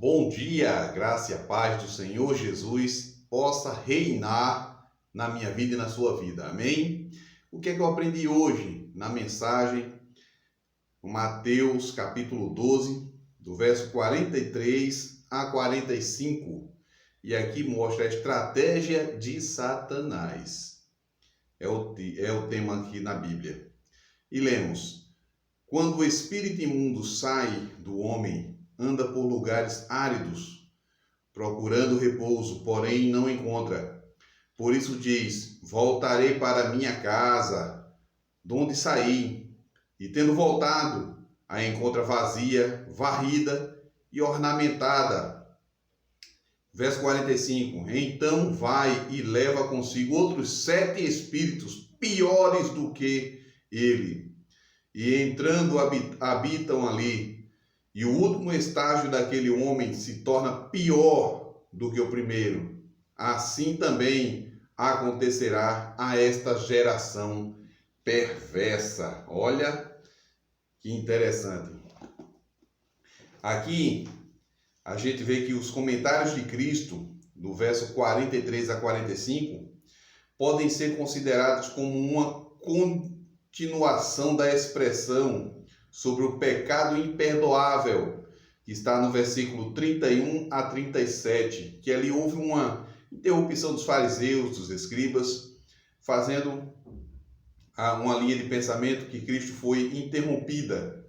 Bom dia, graça e a paz do Senhor Jesus possa reinar na minha vida e na sua vida, amém? O que é que eu aprendi hoje na mensagem? Mateus capítulo 12, do verso 43 a 45, e aqui mostra a estratégia de Satanás, é o tema aqui na Bíblia. E lemos: quando o espírito imundo sai do homem, anda por lugares áridos, procurando repouso, porém não encontra. Por isso diz: voltarei para minha casa, de onde saí, e tendo voltado, a encontra vazia, varrida e ornamentada. Verso 45: então vai e leva consigo outros 7 espíritos piores do que ele, e entrando habitam ali. E o último estágio daquele homem se torna pior do que o primeiro. Assim também acontecerá a esta geração perversa. Olha que interessante. Aqui a gente vê que os comentários de Cristo, do verso 43 a 45, podem ser considerados como uma continuação da expressão sobre o pecado imperdoável, que está no versículo 31 a 37, que ali houve uma interrupção dos fariseus, dos escribas, fazendo uma linha de pensamento que Cristo foi interrompida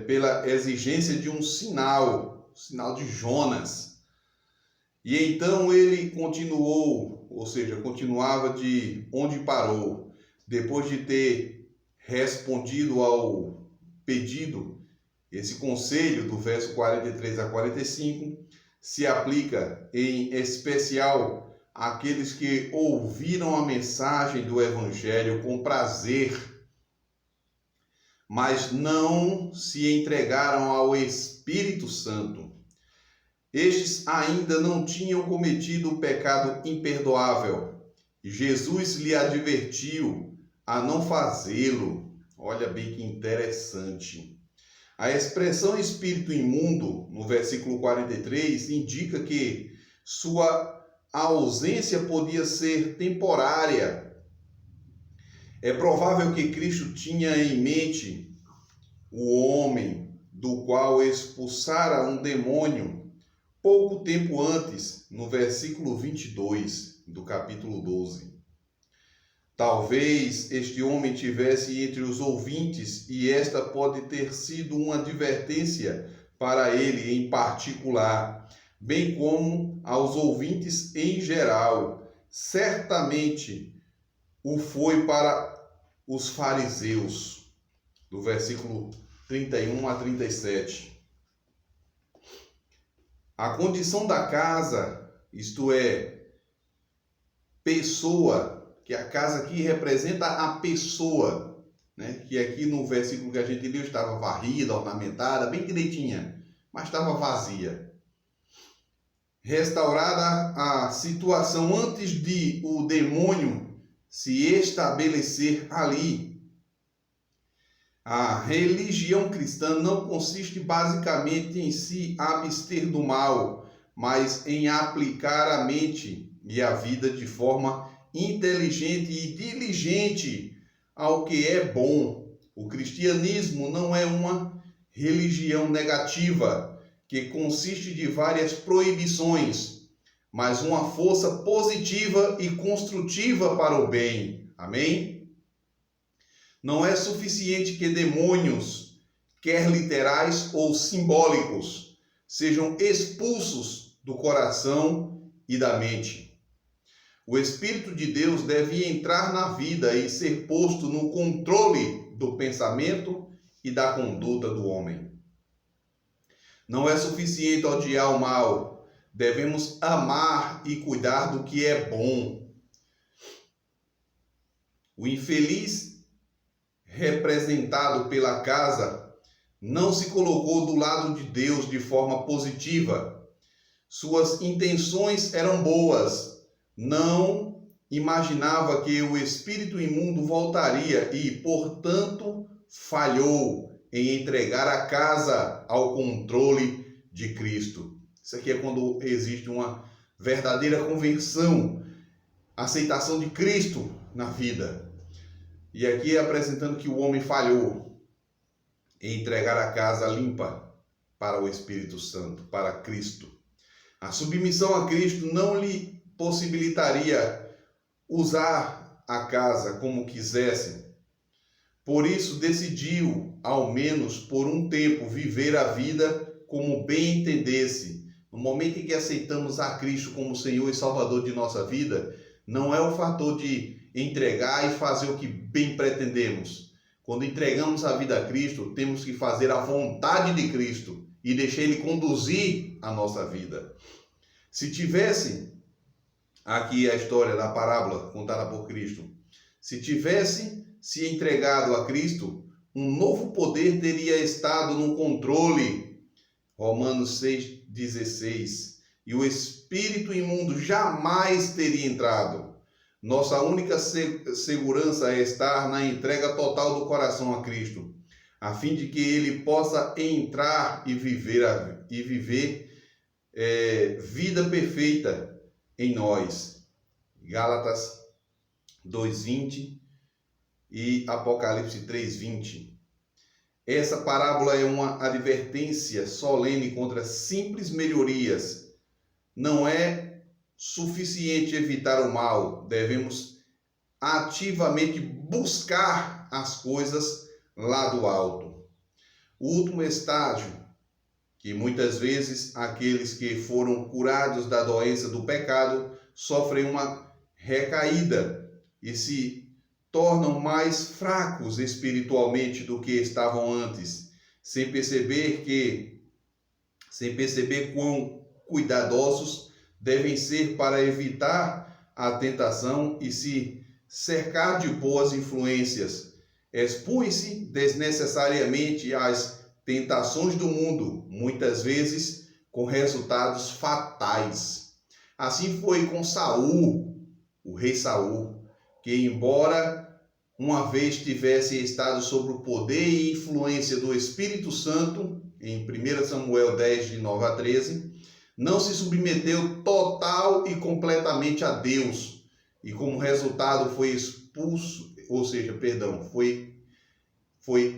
pela exigência de um sinal, o sinal de Jonas. E então ele continuou, ou seja, continuava de onde parou, depois de ter respondido ao pedido. Esse conselho do verso 43 a 45 se aplica em especial àqueles que ouviram a mensagem do Evangelho com prazer, mas não se entregaram ao Espírito Santo. Estes ainda não tinham cometido o pecado imperdoável, e Jesus lhe advertiu a não fazê-lo. Olha bem que interessante. A expressão espírito imundo, no versículo 43, indica que sua ausência podia ser temporária. É provável que Cristo tinha em mente o homem do qual expulsara um demônio pouco tempo antes, no versículo 22 do capítulo 12. Talvez este homem tivesse entre os ouvintes e esta pode ter sido uma advertência para ele em particular, bem como aos ouvintes em geral. Certamente o foi para os fariseus, do versículo 31 a 37. A condição da casa, isto é, pessoa, que a casa aqui representa a pessoa, né? Que aqui no versículo que a gente leu estava varrida, ornamentada, bem direitinha, mas estava vazia. Restaurada a situação antes de o demônio se estabelecer ali. A religião cristã não consiste basicamente em se abster do mal, mas em aplicar a mente e a vida de forma inteligente e diligente ao que é bom. O cristianismo não é uma religião negativa que consiste de várias proibições, mas uma força positiva e construtiva para o bem. Amém? Não é suficiente que demônios, quer literais ou simbólicos, sejam expulsos do coração e da mente. O Espírito de Deus deve entrar na vida e ser posto no controle do pensamento e da conduta do homem. Não é suficiente odiar o mal, devemos amar e cuidar do que é bom. O infeliz representado pela casa não se colocou do lado de Deus de forma positiva. Suas intenções eram boas. Não imaginava que o espírito imundo voltaria e, portanto, falhou em entregar a casa ao controle de Cristo. Isso aqui é quando existe uma verdadeira conversão, aceitação de Cristo na vida. E aqui apresentando que o homem falhou em entregar a casa limpa para o Espírito Santo, para Cristo. A submissão a Cristo não lhe possibilitaria usar a casa como quisesse. Por isso decidiu, ao menos por um tempo, viver a vida como bem entendesse. No momento em que aceitamos a Cristo como Senhor e Salvador de nossa vida, não é o fator de entregar e fazer o que bem pretendemos. Quando entregamos a vida a Cristo, temos que fazer a vontade de Cristo e deixar Ele conduzir a nossa vida. Se tivesse, aqui a história da parábola contada por Cristo, se tivesse se entregado a Cristo, um novo poder teria estado no controle. Romanos 6,16. E o espírito imundo jamais teria entrado. Nossa única segurança é estar na entrega total do coração a Cristo, a fim de que Ele possa entrar e viver vida perfeita em nós. Gálatas 2:20 e Apocalipse 3:20. Essa parábola é uma advertência solene contra simples melhorias. Não é suficiente evitar o mal, devemos ativamente buscar as coisas lá do alto. O último estágio, que muitas vezes aqueles que foram curados da doença do pecado sofrem uma recaída e se tornam mais fracos espiritualmente do que estavam antes, sem perceber quão cuidadosos devem ser para evitar a tentação e se cercar de boas influências. Expõe-se desnecessariamente às tentações do mundo, muitas vezes com resultados fatais. Assim foi com Saul, o rei Saul, que embora uma vez tivesse estado sob o poder e influência do Espírito Santo, em 1 Samuel 10, de 9 a 13, não se submeteu total e completamente a Deus, e como resultado foi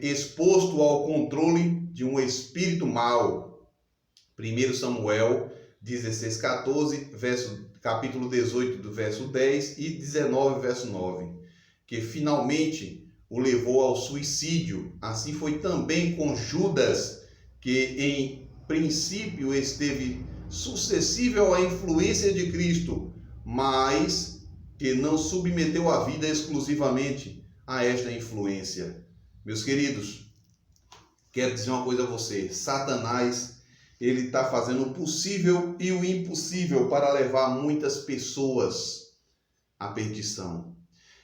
exposto ao controle de um espírito mau. 1 Samuel 16:14, capítulo 18, do verso 10 e 19, verso 9, que finalmente o levou ao suicídio. Assim foi também com Judas, que em princípio esteve suscetível à influência de Cristo, mas que não submeteu a vida exclusivamente a esta influência. Meus queridos, quero dizer uma coisa a você: Satanás, ele está fazendo o possível e o impossível para levar muitas pessoas à perdição.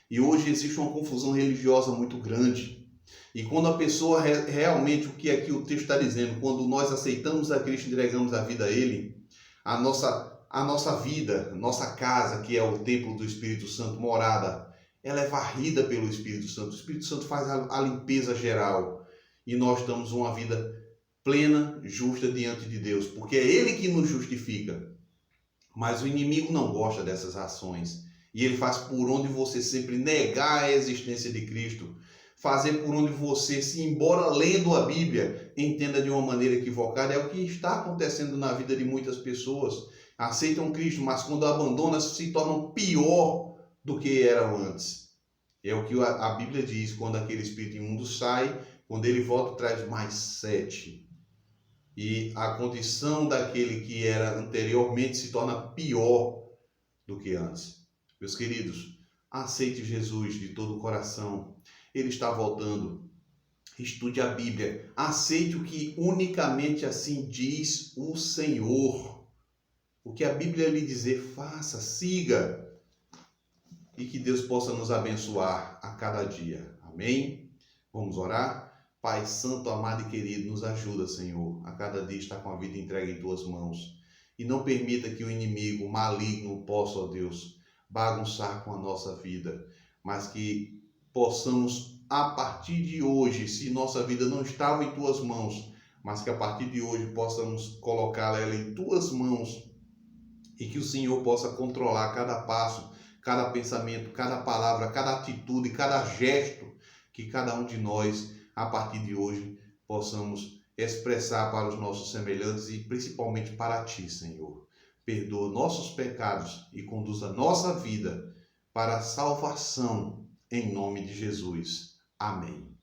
E hoje existe uma confusão religiosa muito grande. E quando a pessoa realmente, o que aqui o texto está dizendo, quando nós aceitamos a Cristo e entregamos a vida a Ele, a nossa vida, nossa casa, que é o templo do Espírito Santo, morada, ela é varrida pelo Espírito Santo. O Espírito Santo faz a limpeza geral. E nós damos uma vida plena, justa diante de Deus, porque é Ele que nos justifica. Mas o inimigo não gosta dessas ações. E ele faz por onde você sempre negar a existência de Cristo. Fazer por onde você, se embora lendo a Bíblia, entenda de uma maneira equivocada. É o que está acontecendo na vida de muitas pessoas. Aceitam Cristo, mas quando abandonam, se tornam pior do que eram antes. É o que a Bíblia diz: quando aquele espírito imundo sai, quando ele volta, traz mais 7. E a condição daquele que era anteriormente se torna pior do que antes. Meus queridos, aceite Jesus de todo o coração. Ele está voltando. Estude a Bíblia. Aceite o que unicamente assim diz o Senhor. O que a Bíblia lhe dizer, faça, siga. E que Deus possa nos abençoar a cada dia. Amém? Vamos orar? Pai Santo, amado e querido, nos ajuda, Senhor, a cada dia estar com a vida entregue em Tuas mãos. E não permita que o inimigo maligno possa, ó Deus, bagunçar com a nossa vida, mas que possamos, a partir de hoje, se nossa vida não estava em Tuas mãos, mas que a partir de hoje possamos colocá-la em tuas mãos e que o Senhor possa controlar cada passo, cada pensamento, cada palavra, cada atitude, cada gesto que cada um de nós, a partir de hoje, possamos expressar para os nossos semelhantes e principalmente para Ti, Senhor. Perdoa nossos pecados e conduza nossa vida para a salvação, em nome de Jesus. Amém.